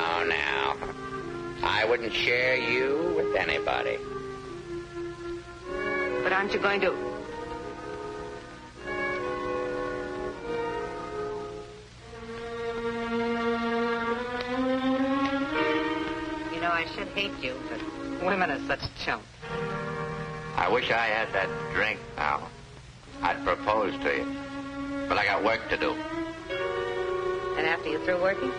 I wouldn't share you with anybody. But aren't you going to... You know, I should hate you, but women are such chumps. I wish I had that drink now. I'd propose to you. But I got work to do. And after you're through working?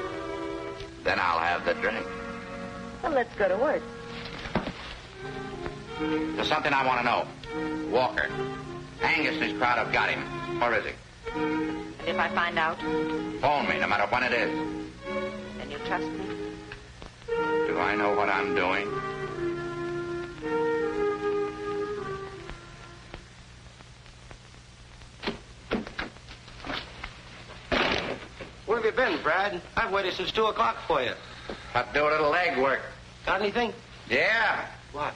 Then I'll have the drink. Well, let's go to work. There's something I want to know. Walker. Angus and his crowd have got him. Where is he? And if I find out? Phone me, no matter when it is. Then you trust me? Do I know what I'm doing? Where have you been, Brad? I've waited since 2 o'clock for you. I'll do a little leg work. Got anything? Yeah. What?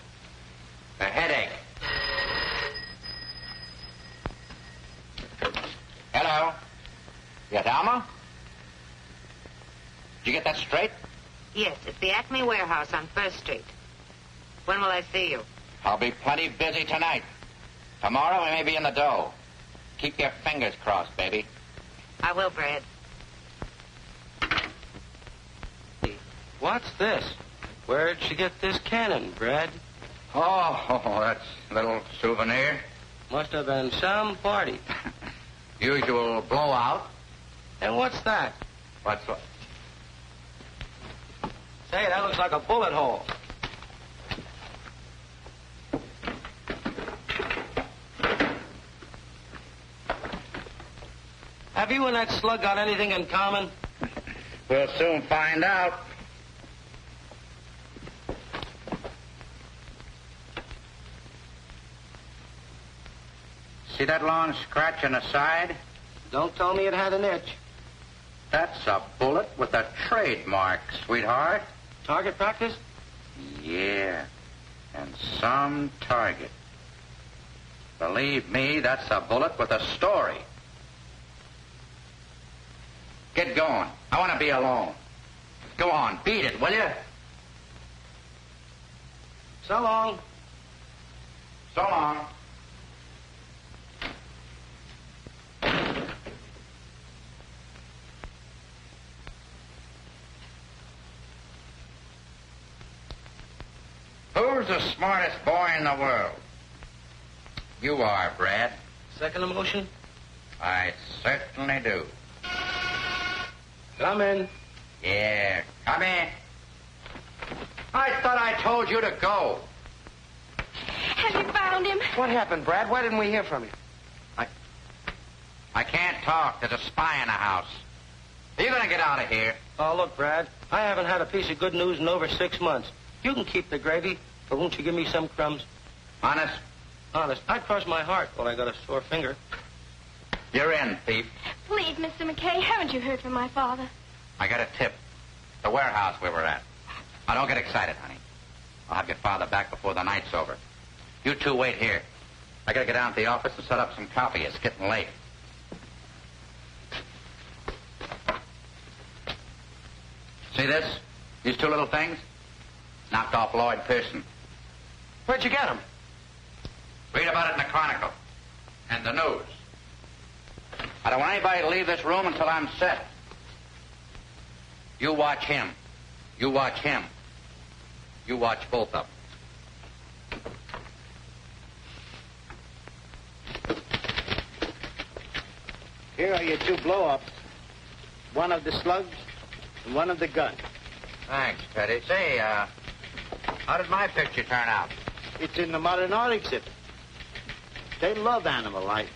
A headache. Hello? Yes, Alma? Did you get that straight? Yes, it's the Acme Warehouse on 1st Street. When will I see you? I'll be plenty busy tonight. Tomorrow we may be in the dough. Keep your fingers crossed, baby. I will, Brad. What's this? Where'd she get this cannon, Brad? Oh, that's a little souvenir. Must have been some party. Usual blowout. And what's that? What's what? Say, that looks like a bullet hole. Have you and that slug got anything in common? We'll soon find out. See that long scratch on the side? Don't tell me it had an itch. That's a bullet with a trademark, sweetheart. Target practice? Yeah, and some target. Believe me, that's a bullet with a story. Get going. I want to be alone. Go on, beat it, will you? So long. So long. Who's the smartest boy in the world? You are, Brad. Second emotion? I certainly do. Come in. Yeah, come in. I thought I told you to go. Have you found him? What happened, Brad? Why didn't we hear from you? I can't talk. There's a spy in the house. Are you going to get out of here? Oh, look, Brad. I haven't had a piece of good news in over 6 months. You can keep the gravy, but won't you give me some crumbs? Honest? Honest. I'd cross my heart while I got a sore finger. You're in, thief. Please, Mr. Mckay, haven't you heard from my father? I got a tip. The warehouse we were at. Now, don't get excited, honey. I'll have your father back before the night's over. You two wait here. I gotta get down to the office and set up some copy. It's getting late. See this? These two little things? Knocked off Lloyd Pearson. Where'd you get them? Read about it in the Chronicle. And the news. I don't want anybody to leave this room until I'm set. You watch him. You watch him. You watch both of them. Here are your 2 blow-ups. One of the slugs and one of the gun. Thanks, Teddy. Say, how did my picture turn out? It's in the modern art exhibit. They love animal life.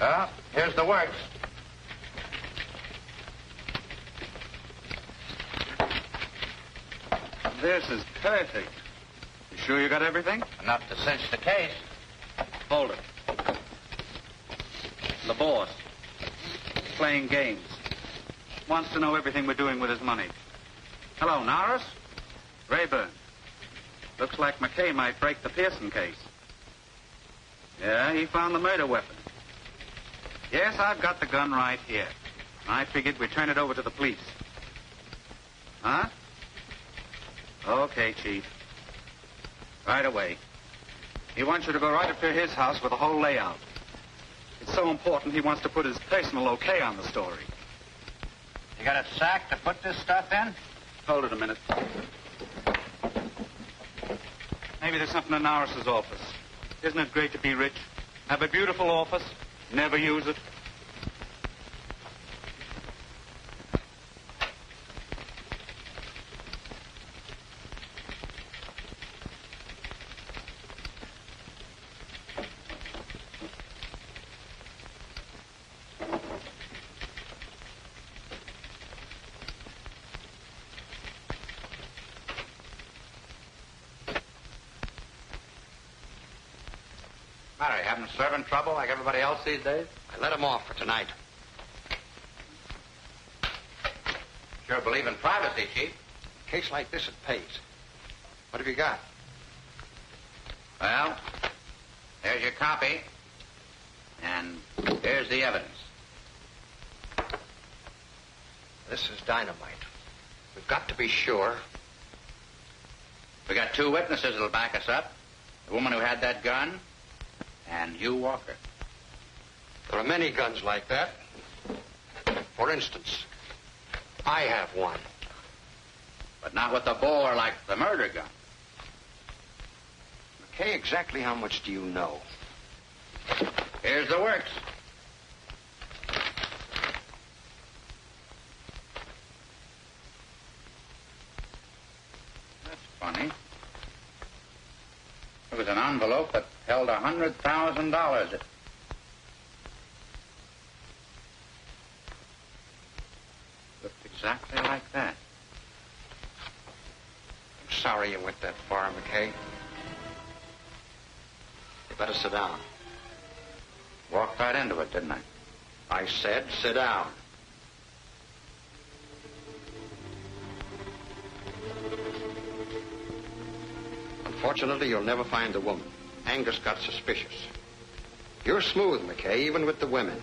Well, here's the works. This is perfect. You sure you got everything? Enough to cinch the case. Hold it. The boss. Playing games. Wants to know everything we're doing with his money. Hello, Norris. Rayburn. Looks like Mckay might break the Pearson case. Yeah, he found the murder weapon. Yes, I've got the gun right here. I figured we'd turn it over to the police. Huh? Okay, Chief. Right away. He wants you to go right up to his house with the whole layout. It's so important he wants to put his personal okay on the story. You got a sack to put this stuff in? Hold it a minute. Maybe there's something in Norris's office. Isn't it great to be rich? Have a beautiful office, never use it. Matter, you having servant trouble like everybody else these days? I let him off for tonight. Sure believe in privacy, Chief. A case like this, it pays. What have you got? Well, there's your copy. And here's the evidence. This is dynamite. We've got to be sure. We got 2 witnesses that'll back us up. The woman who had that gun, and you, Walker. There are many guns like that. For instance, I have one. But not with the bore like the murder gun. Mckay, exactly how much do you know? Here's the works. That's funny. There was an envelope that held $100,000. It looked exactly like that. I'm sorry you went that far, Mckay. You better sit down. Walked right into it, didn't I? I said sit down. Unfortunately, you'll never find the woman. Angus got suspicious. You're smooth, Mckay, even with the women.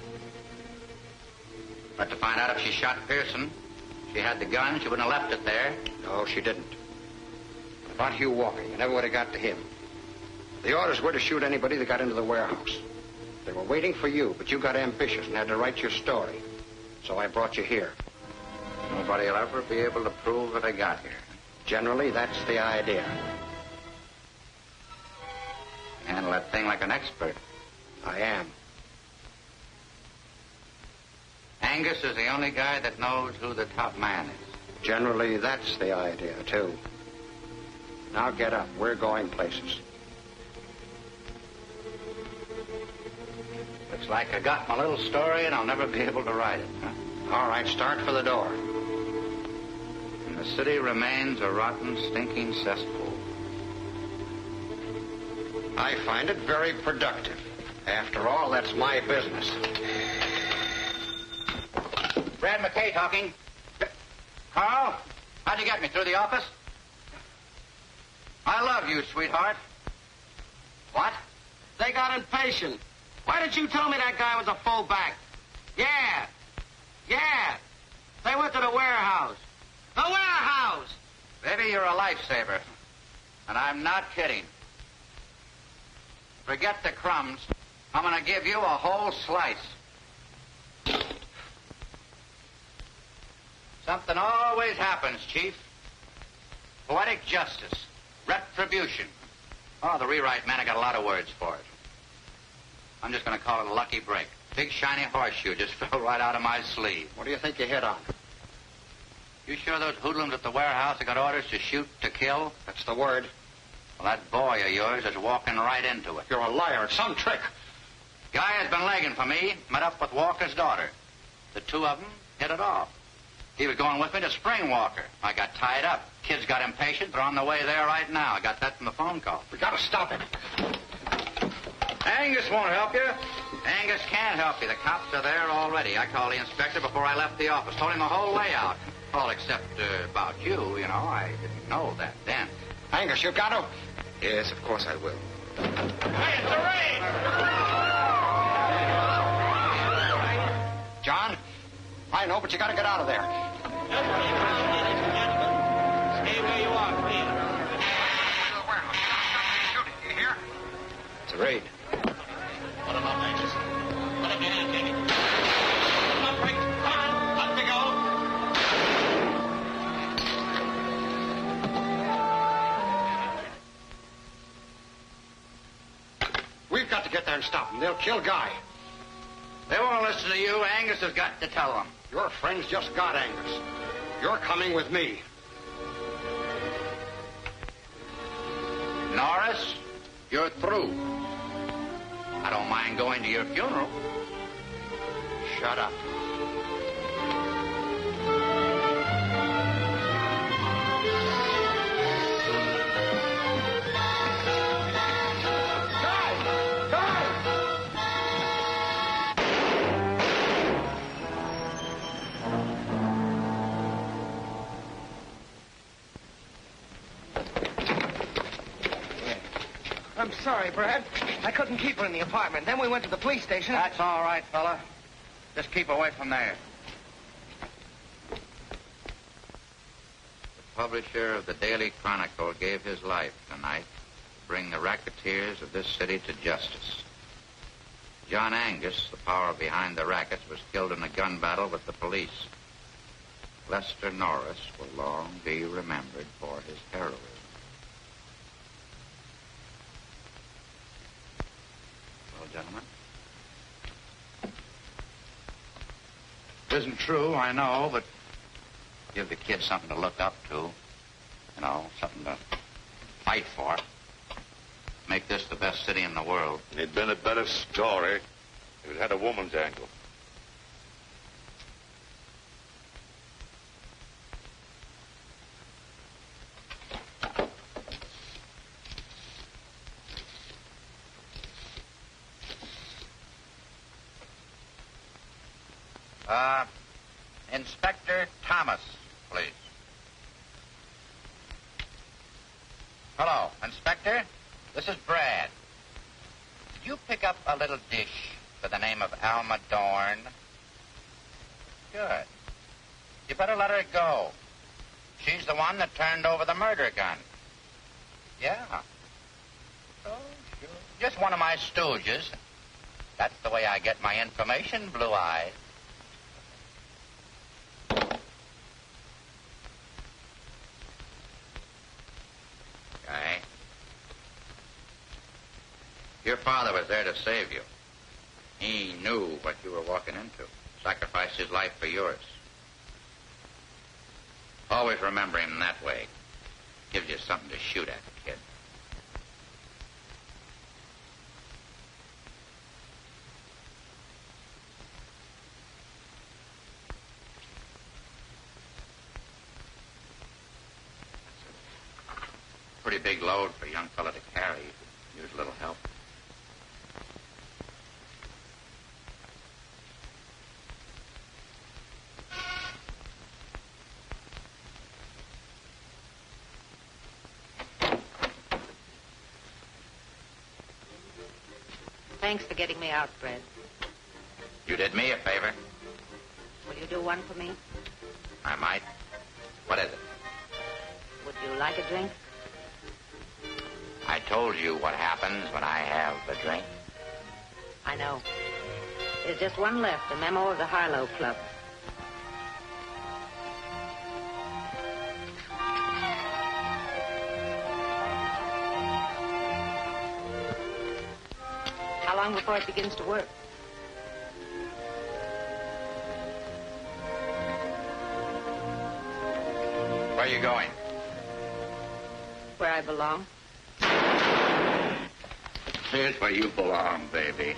But to find out if she shot Pearson, She had the gun. She wouldn't have left it there. No, she didn't. About Hugh Walker, you never would have got to him. The orders were to shoot anybody that got into the warehouse. They were waiting for you, but you got ambitious and had to write your story. So I brought you here. Nobody will ever be able to prove that I got here. Generally, that's the idea. Handle that thing like an expert. I am. Angus is the only guy that knows who the top man is. Generally, that's the idea, too. Now get up. We're going places. Looks like I got my little story and I'll never be able to write it, huh? All right, start for the door. And the city remains a rotten, stinking cesspool. I find it very productive. After all, that's my business. Brad Mckay talking. Carl, how'd you get me? Through the office? I love you, sweetheart. What? They got impatient. Why didn't you tell me that guy was a fullback? Yeah. They went to the warehouse. The warehouse! Baby, you're a lifesaver. And I'm not kidding. Forget the crumbs. I'm going to give you a whole slice. Something always happens, Chief. Poetic justice. Retribution. Oh, the rewrite man, I got a lot of words for it. I'm just going to call it a lucky break. Big shiny horseshoe just fell right out of my sleeve. What do you think you hit on? You sure those hoodlums at the warehouse have got orders to shoot to kill? That's the word. Well, that boy of yours is walking right into it. You're a liar. It's some trick. Guy has been legging for me. Met up with Walker's daughter. The two of them hit it off. He was going with me to Spring Walker. I got tied up. Kids got impatient. They're on the way there right now. I got that from the phone call. We got to stop him. Angus won't help you. Angus can't help you. The cops are there already. I called the inspector before I left the office. Told him the whole layout. All except about you, you know. I didn't know that then. Angus, you got to... Yes, of course I will. Hey, it's the rain! John, I know, but you got to get out of there. Stay where you are, please. You hear? It's a raid. What about Angus? Let him get in, Kenny. Come on, Frank. Come on. Up we go. We've got to get there and stop them. They'll kill Guy. They won't listen to you. Angus has got to tell them. Your friends just got Angus. You're coming with me. Norris, you're through. I don't mind going to your funeral. Shut up. I'm sorry, Brad. I couldn't keep her in the apartment. Then we went to the police station. That's all right, fella. Just keep away from there. The publisher of the Daily Chronicle gave his life tonight to bring the racketeers of this city to justice. John Angus, the power behind the rackets, was killed in a gun battle with the police. Lester Norris will long be remembered for his heroism. Well, gentlemen. It isn't true, I know, but give the kids something to look up to. You know, something to fight for. Make this the best city in the world. It'd been a better story if it had a woman's angle. Inspector Thomas, please. Hello, Inspector. This is Brad. Did you pick up a little dish by the name of Alma Dorn? Good. You better let her go. She's the one that turned over the murder gun. Yeah. Oh, sure. Just one of my stooges. That's the way I get my information, Blue Eyes. Okay. Your father was there to save you. He knew what you were walking into. Sacrificed his life for yours. Always remember him that way. Gives you something to shoot at, kid. Pretty big load for a young fella to carry. Use a little help. Thanks for getting me out, Fred. You did me a favor. Will you do one for me? I might. What is it? Would you like a drink? I told you what happens when I have a drink. I know. There's just one left, a memo of the Harlow Club. How long before it begins to work? Where are you going? Where I belong. Here's where you belong, baby.